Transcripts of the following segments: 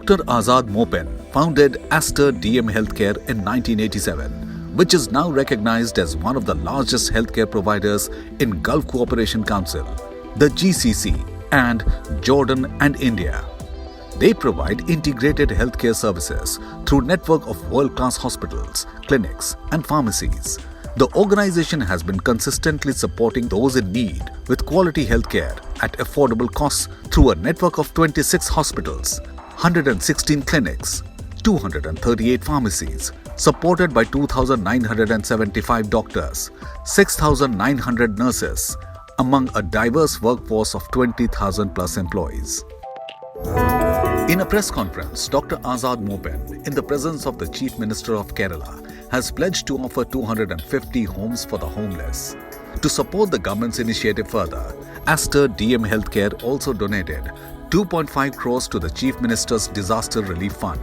Dr. Azad Mopen founded Aster DM Healthcare in 1987, which is now recognized as one of the largest healthcare providers in Gulf Cooperation Council, the GCC, and Jordan and India. They provide integrated healthcare services through a network of world-class hospitals, clinics, and pharmacies. The organization has been consistently supporting those in need with quality healthcare at affordable costs through a network of 26 hospitals, 116 clinics, 238 pharmacies, supported by 2,975 doctors, 6,900 nurses, among a diverse workforce of 20,000 plus employees. In a press conference, Dr. Azad Mopen, in the presence of the Chief Minister of Kerala, has pledged to offer 250 homes for the homeless. To support the government's initiative further, Aster DM Healthcare also donated 2.5 crores to the Chief Minister's Disaster Relief Fund.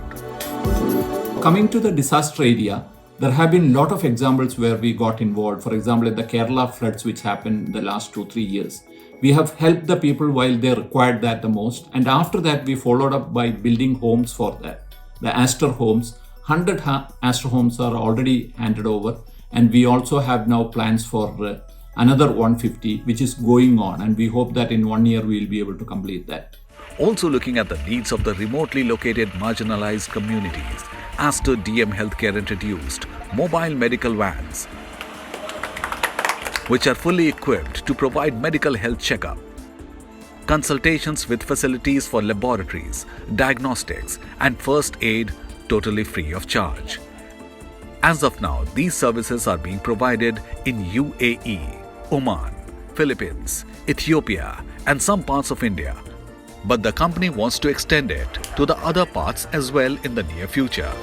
Coming to the disaster area, there have been a lot of examples where we got involved. For example, in the Kerala floods which happened in the last 2-3 years. We have helped the people while they required that the most. And after that, we followed up by building homes for that. The Aster homes, 100 Aster homes are already handed over. And we also have now plans for another 150, which is going on. And we hope that in 1 year, we will be able to complete that. Also looking at the needs of the remotely located marginalized communities, Aster DM Healthcare introduced mobile medical vans, which are fully equipped to provide medical health checkup, consultations with facilities for laboratories, diagnostics, and first aid totally free of charge. As of now, these services are being provided in UAE, Oman, Philippines, Ethiopia, and some parts of India. But the company wants to extend it to the other parts as well in the near future.